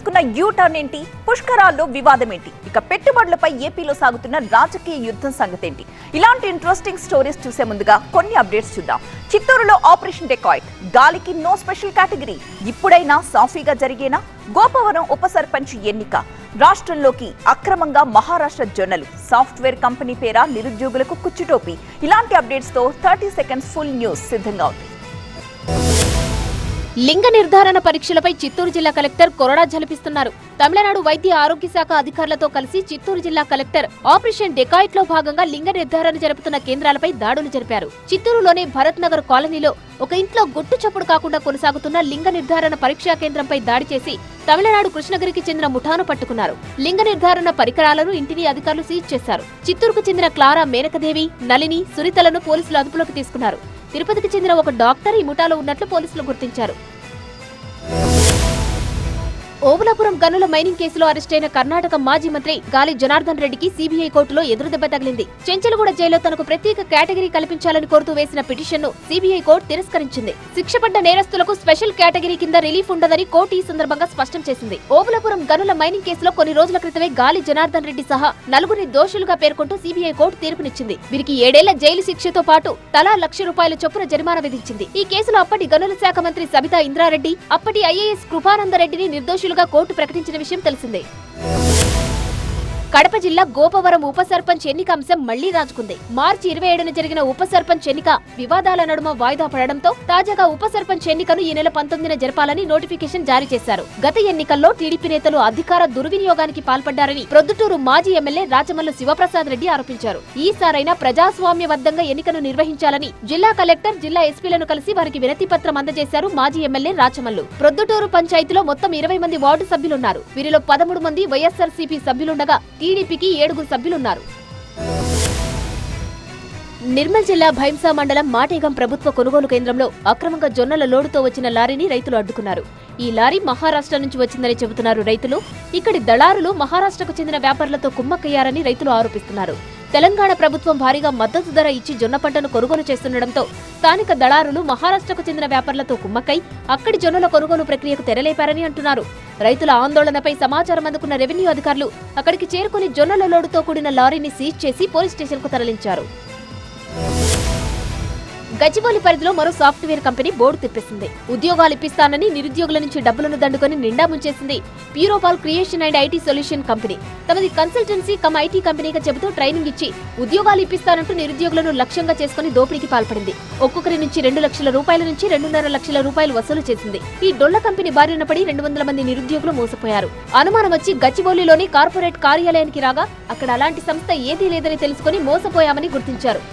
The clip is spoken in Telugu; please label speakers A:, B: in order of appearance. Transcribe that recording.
A: తీసుకున్న యూ టర్న్ ఏంటి? పుష్కరాల్లో వివాదం ఏంటి? ఇక పెట్టుబడులపై ఏపీలో సాగుతున్న రాజకీయ యుద్ధం సంగతేంటి? ఇలాంటి ఇంట్రెస్టింగ్ స్టోరీస్ చూసే ముందుగా కొన్ని అప్డేట్స్ చూద్దాం. చిత్తూరులో ఆపరేషన్ డెకాయిట్, గాలికి నో స్పెషల్ కేటగిరీ. ఇప్పుడైనా సాఫీగా జరిగేనా? గోపవరం ఉప సర్పంచ్ ఎన్నిక, రాష్ట్రంలోకి అక్రమంగా మహారాష్ట్ర జొన్నలు, సాఫ్ట్వేర్ కంపెనీ పేర నిరుద్యోగులకు కుచ్చుటోపి. ఇలాంటి అప్డేట్స్ తో 30 సెకండ్స్ ఫుల్ న్యూస్ సిద్ధంగా ఉంది.
B: లింగ నిర్ధారణ పరీక్షలపై చిత్తూరు జిల్లా కలెక్టర్ కొరడా జలిపిస్తున్నారు. తమిళనాడు వైద్య ఆరోగ్య శాఖ అధికారులతో కలిసి చిత్తూరు జిల్లా కలెక్టర్ ఆపరేషన్ డెకాయిట్ లో భాగంగా లింగ నిర్ధారణ జరుపుతున్న కేంద్రాలపై దాడులు జరిపారు. చిత్తూరులోని భరత్ నగర్ కాలనీలో ఒక ఇంట్లో గుట్టు చప్పుడు కాకుండా కొనసాగుతున్న లింగ నిర్ధారణ పరీక్షా కేంద్రంపై దాడి చేసి తమిళనాడు కృష్ణగిరికి చెందిన ముఠాను పట్టుకున్నారు. లింగ నిర్ధారణ పరికరాలను ఇంటిని అధికారులు సీజ్ చేశారు. చిత్తూరుకు చెందిన క్లారా, మేనకదేవి, నళిని, సునీతలను పోలీసులు అదుపులోకి తీసుకున్నారు. తిరుపతికి చెందిన ఒక డాక్టర్ ఈ ముఠాలో ఉన్నట్లు పోలీసులు గుర్తించారు. ఓబులాపురం గనుల మైనింగ్ కేసులో అరెస్టైన కర్ణాటక మాజీ మంత్రి గాలి జనార్దన్ రెడ్డికి సీబీఐ కోర్టులో ఎదురుదెబ్బ తగిలింది. చెంచల్గూడ జైల్లో తనకు ప్రత్యేక కేటగిరీ కల్పించాలని కోరుతూ వేసిన పిటిషన్ను సీబీఐ కోర్టు తిరస్కరించింది. శిక్షపడ్డ నేరస్తులకు స్పెషల్ కేటగిరీ కింద రిలీఫ్ ఉండదని కోర్టు ఈ సందర్భంగా స్పష్టం చేసింది. ఓబులాపురం గనుల మైనింగ్ కేసులో కొన్ని రోజుల క్రితమే గాలి జనార్దన్ రెడ్డి సహా నలుగురిని దోషులుగా పేర్కొంటూ సీబీఐ కోర్టు తీర్పునిచ్చింది. వీరికి 7 ఏళ్ల జైలు శిక్షతో పాటు తలా ₹1,00,000 చొప్పున జరిమానా విధించింది. ఈ కేసులో అప్పటి గనుల శాఖ మంత్రి సబితా ఇంద్రారెడ్డి, అప్పటి ఐఏఎస్ కృపానందరెడ్డిని నిర్దోషులు కోర్టు ప్రకటించిన విషయం తెలిసిందే. కడప జిల్లా గోపవరం ఉప సర్పంచ్ ఎన్నిక అంశం మళ్లీ రాజుకుంది. మార్చి 27న జరిగిన ఉప సర్పంచ్ ఎన్నిక వివాదాల నడుమ వాయిదా పడడంతో తాజాగా ఉప సర్పంచ్ ఎన్నికను ఈ నెల 19న జరపాలని నోటిఫికేషన్ జారీ చేశారు. గత ఎన్నికల్లో టీడీపీ నేతలు అధికార దుర్వినియోగానికి పాల్పడ్డారని ప్రొద్దుటూరు మాజీ ఎమ్మెల్యే రాచమల్లు శివప్రసాద్ రెడ్డి ఆరోపించారు. ఈసారైనా ప్రజాస్వామ్యబద్ధంగా ఎన్నికను నిర్వహించాలని జిల్లా కలెక్టర్, జిల్లా ఎస్పీలను కలిసి వారికి వినతి పత్రం అందజేశారు మాజీ ఎమ్మెల్యే రాచమల్లు. ప్రొద్దుటూరు పంచాయతీలో మొత్తం 20 మంది వార్డు సభ్యులున్నారు. వీరిలో 13 మంది వైఎస్ఆర్సీపీ సభ్యులుండగా టీడీపీకి 7 సభ్యులున్నారు. నిర్మల్ జిల్లా భైంసా మండలం మాటేగం ప్రభుత్వ కొనుగోలు కేంద్రంలో అక్రమంగా జొన్నల లోడుతో వచ్చిన లారీని రైతులు అడ్డుకున్నారు. ఈ లారీ మహారాష్ట్ర నుంచి వచ్చిందని చెబుతున్నారు రైతులు. ఇక్కడి దళారులు మహారాష్ట్రకు చెందిన వ్యాపారులతో కుమ్మక్కయ్యారని రైతులు ఆరోపిస్తున్నారు. తెలంగాణ ప్రభుత్వం భారీగా మద్దతు ధర ఇచ్చి జొన్న పంటను కొనుగోలు చేస్తుండటంతో స్థానిక దళారులు మహారాష్ట్రకు చెందిన వ్యాపారులతో కుమ్మక్కై అక్కడి జొన్నల కొనుగోలు ప్రక్రియకు తెరలేపారని అంటున్నారు. రైతుల ఆందోళనపై సమాచారం అందుకున్న రెవెన్యూ అధికారులు అక్కడికి చేరుకుని జొన్నల లోడుతో కూడిన లారీని సీజ్ చేసి పోలీస్ స్టేషన్కు తరలించారు. గచ్చిబౌలి పరిధిలో మరో సాఫ్ట్వేర్ కంపెనీ బోర్డు తిప్పేసింది. ఉద్యోగాలు ఇప్పిస్తానని నిరుద్యోగుల నుంచి డబ్బులను దండుకొని నిండా ముంచేసింది. ప్యూరోపాల్ creation and IT solution company తమది కన్సల్టెన్సీ కమ్ ఐటీ కంపెనీగా చెబుతూ ట్రైనింగ్ ఇచ్చి ఉద్యోగాలు ఇప్పిస్తానంటూ నిరుద్యోగులను లక్ష్యంగా చేసుకుని దోపిడీకి పాల్పడింది. ఒక్కొక్కరి నుంచి ₹2,00,000 నుంచి ₹2,50,000 వసూలు చేసింది. ఈ డొల్ల కంపెనీ బారిన పడి 200 మంది నిరుద్యోగులు మోసపోయారు. అనుమానం వచ్చి గచ్చిబౌలిలోని కార్పొరేట్ కార్యాలయానికి రాగా అక్కడ అలాంటి సంస్థ ఏదీ లేదని తెలుసుకుని మోసపోయామని గుర్తించారు.